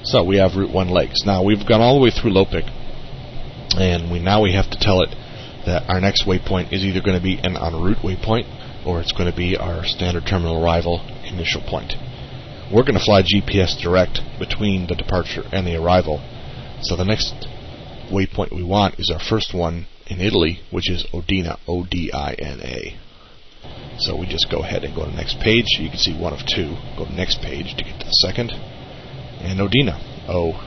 So we have Route 1 legs. Now we've gone all the way through Lopik, and now we have to tell it that our next waypoint is either going to be an en route waypoint, or it's going to be our standard terminal arrival initial point. We're going to fly GPS direct between the departure and the arrival. So the next waypoint we want is our first one in Italy, which is Odina, O-D-I-N-A. So we just go ahead and go to the next page. You can see one of two. Go to the next page to get to the second. And Odina, O-D-I-N-A.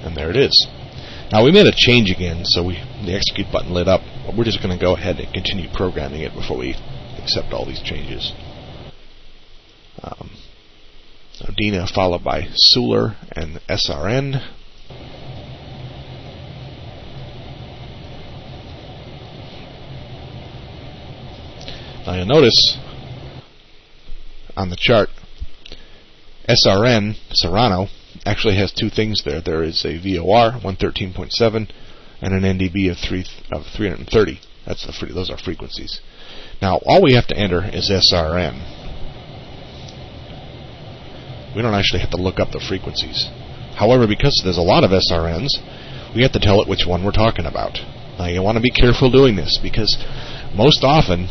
And there it is. Now we made a change again, so the execute button lit up. But we're just going to go ahead and continue programming it before we accept all these changes. Odina followed by Suler and SRN. Now you'll notice on the chart, SRN, Serrano, actually has two things there. There is a VOR, 113.7, and an NDB of 330. Those are frequencies. Now, all we have to enter is SRN. We don't actually have to look up the frequencies. However, because there's a lot of SRNs, we have to tell it which one we're talking about. Now, you want to be careful doing this, because most often,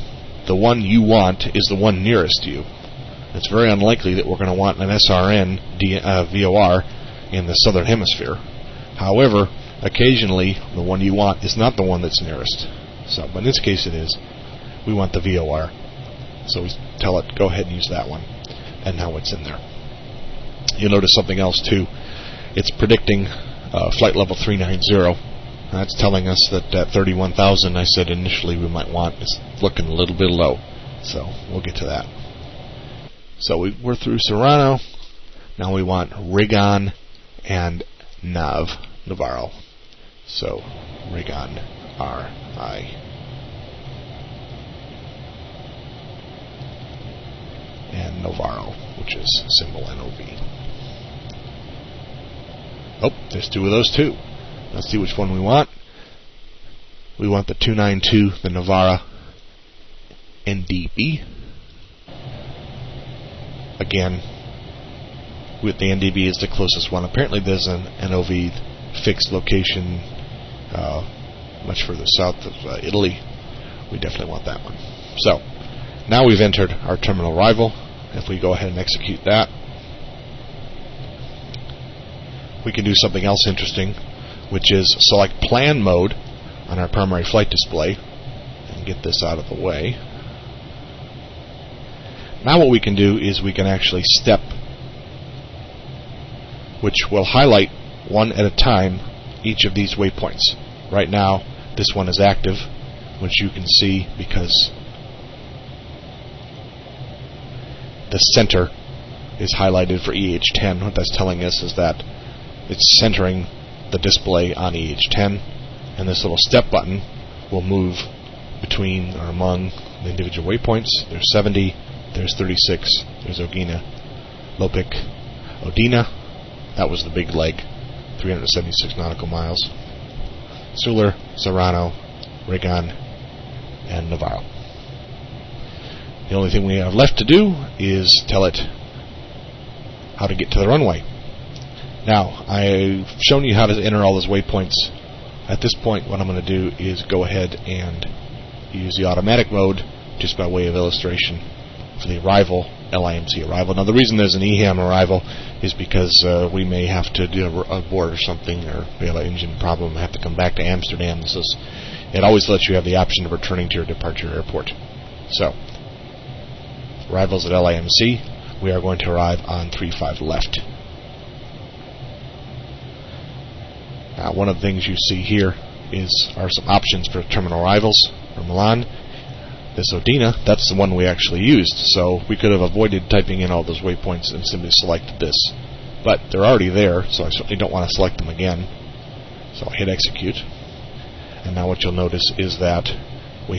the one you want is the one nearest to you. It's very unlikely that we're going to want an SRN VOR in the southern hemisphere. However, occasionally, the one you want is not the one that's nearest. So, but in this case it is. We want the VOR. So we tell it, go ahead and use that one. And now it's in there. You'll notice something else too. It's predicting flight level 390. That's telling us that that 31,000 I said initially we might want is looking a little bit low. So we'll get to that. So we're through Serrano. Now we want Rigon and Navarro. So Rigon, R-I. And Navarro, which is symbol N-O-V. Oh, there's two of those too. Let's see which one we want. We want the 292, the Navarra NDB. Again, with the NDB is the closest one. Apparently there's an NOV fixed location much further south of Italy. We definitely want that one. So, now we've entered our terminal arrival. If we go ahead and execute that, we can do something else interesting, which is select plan mode on our primary flight display and get this out of the way. Now what we can do is we can actually step, which will highlight one at a time each of these waypoints. Right now this one is active, which you can see because the center is highlighted for EH10. What that's telling us is that it's centering the display on EH10, and this little step button will move between or among the individual waypoints. There's 70, there's 36, there's Odina, Lopik, Odina, that was the big leg, 376 nautical miles, Suler, Serrano, Rigon, and Navarro. The only thing we have left to do is tell it how to get to the runway. Now, I've shown you how to enter all those waypoints. At this point, what I'm going to do is go ahead and use the automatic mode, just by way of illustration, for the arrival, LIMC arrival. Now, the reason there's an EHAM arrival is because we may have to do a board or something, or we have an engine problem, have to come back to Amsterdam. It always lets you have the option of returning to your departure airport. So, arrivals at LIMC, we are going to arrive on 35 left. Now, one of the things you see here are some options for terminal arrivals for Milan. This Odina, that's the one we actually used, so we could have avoided typing in all those waypoints and simply selected this. But they're already there, so I certainly don't want to select them again. So I'll hit execute. And now what you'll notice is that we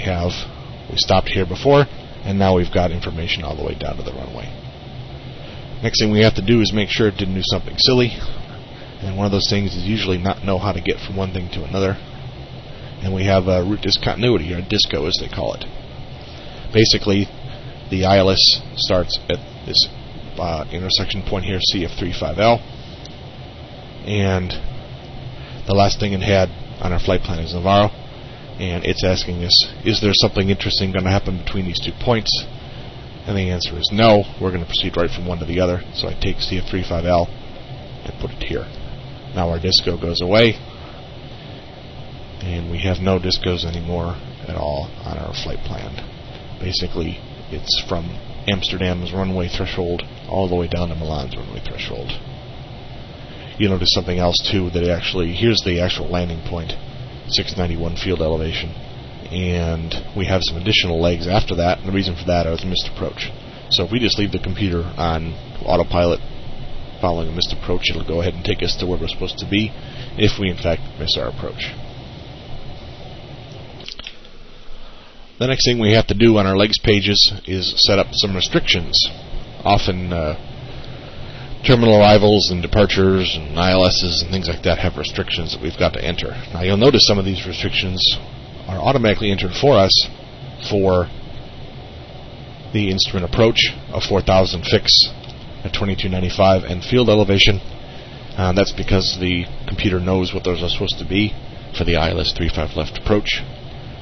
stopped here before, and now we've got information all the way down to the runway. Next thing we have to do is make sure it didn't do something silly. And one of those things is usually not know how to get from one thing to another. And we have a route discontinuity, or DISCO as they call it. Basically, the ILS starts at this intersection point here, CF35L. And the last thing it had on our flight plan is Navarro, and it's asking us, is there something interesting going to happen between these 2 points? And the answer is no. We're going to proceed right from one to the other. So I take CF35L and put it here. Now our disco goes away, and we have no discos anymore at all on our flight plan. Basically, it's from Amsterdam's runway threshold all the way down to Milan's runway threshold. You'll notice something else too, that here's the actual landing point, 691 field elevation, and we have some additional legs after that, and the reason for that is missed approach. So if we just leave the computer on autopilot following a missed approach, it'll go ahead and take us to where we're supposed to be if we in fact miss our approach. The next thing we have to do on our legs pages is set up some restrictions. Often terminal arrivals and departures and ILSs and things like that have restrictions that we've got to enter. Now you'll notice some of these restrictions are automatically entered for us for the instrument approach of 4,000 fix at 2295 and field elevation. That's because the computer knows what those are supposed to be for the ILS 35 left approach.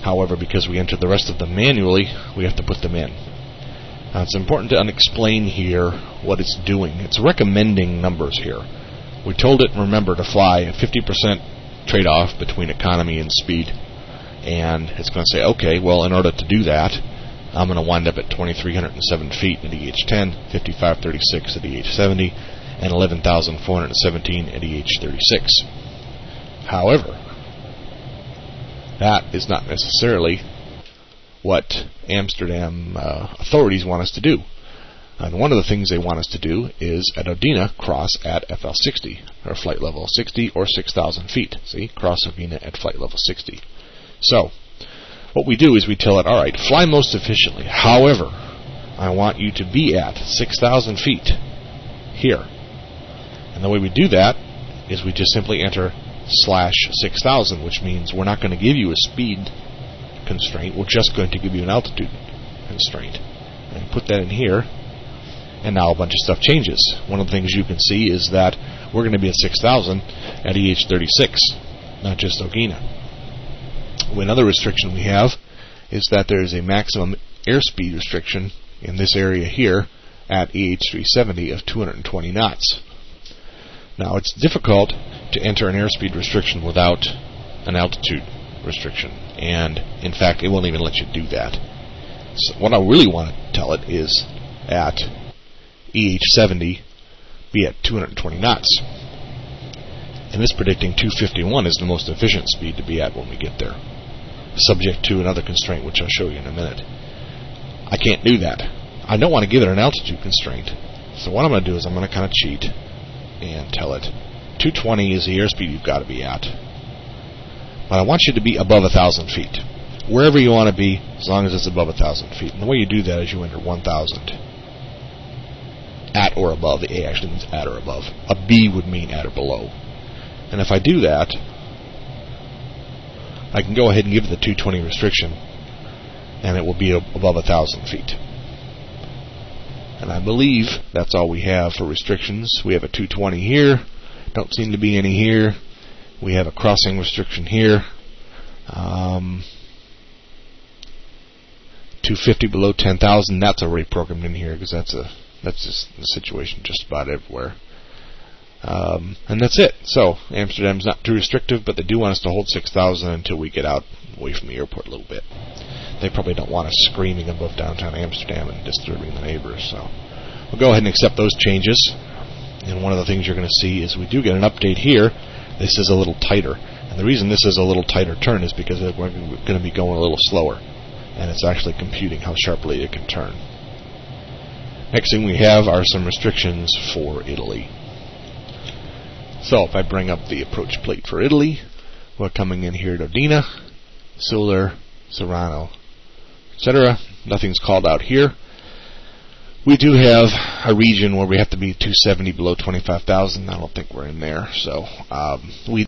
However, because we entered the rest of them manually, we have to put them in. It's important to explain here what it's doing. It's recommending numbers here. We told it, remember, to fly a 50% trade-off between economy and speed. And it's going to say, okay, well, in order to do that, I'm going to wind up at 2,307 feet at EH10, 5,536 at EH70, and 11,417 at EH36. However, that is not necessarily what Amsterdam authorities want us to do. And one of the things they want us to do is at Odina cross at FL60, or flight level 60, or 6,000 feet. See, cross Odina at flight level 60. So, what we do is we tell it, alright, fly most efficiently. However, I want you to be at 6,000 feet here. And the way we do that is we just simply enter /6000, which means we're not going to give you a speed constraint, we're just going to give you an altitude constraint. And put that in here, and now a bunch of stuff changes. One of the things you can see is that we're going to be at 6,000 at EH36, not just Ogina. Another restriction we have is that there is a maximum airspeed restriction in this area here at EH370 of 220 knots. Now, it's difficult to enter an airspeed restriction without an altitude restriction, and in fact it won't even let you do that. So what I really want to tell it is at EH70 be at 220 knots, and it's predicting 251 is the most efficient speed to be at when we get there, subject to another constraint which I'll show you in a minute. I can't do that. I don't want to give it an altitude constraint, so what I'm going to do is I'm going to kind of cheat and tell it 220 is the airspeed you've got to be at. But I want you to be above 1,000 feet. Wherever you want to be, as long as it's above 1,000 feet. And the way you do that is you enter 1,000. At or above. The A actually means at or above. A B would mean at or below. And if I do that, I can go ahead and give it the 220 restriction, and it will be above 1,000 feet. And I believe that's all we have for restrictions. We have a 220 here. Don't seem to be any here. We have a crossing restriction here. 250 below 10,000. That's already programmed in here because that's just the situation just about everywhere. And that's it. So Amsterdam's not too restrictive, but they do want us to hold 6,000 until we get out away from the airport a little bit. They probably don't want us screaming above downtown Amsterdam and disturbing the neighbors. So we'll go ahead and accept those changes. And one of the things you're going to see is we do get an update here. This is a little tighter. And the reason this is a little tighter turn is because we're going to be going a little slower. And it's actually computing how sharply it can turn. Next thing we have are some restrictions for Italy. So if I bring up the approach plate for Italy, we're coming in here to Odina, Solar, Serrano, etc. Nothing's called out here. We do have a region where we have to be 270 below 25,000. I don't think we're in there. So we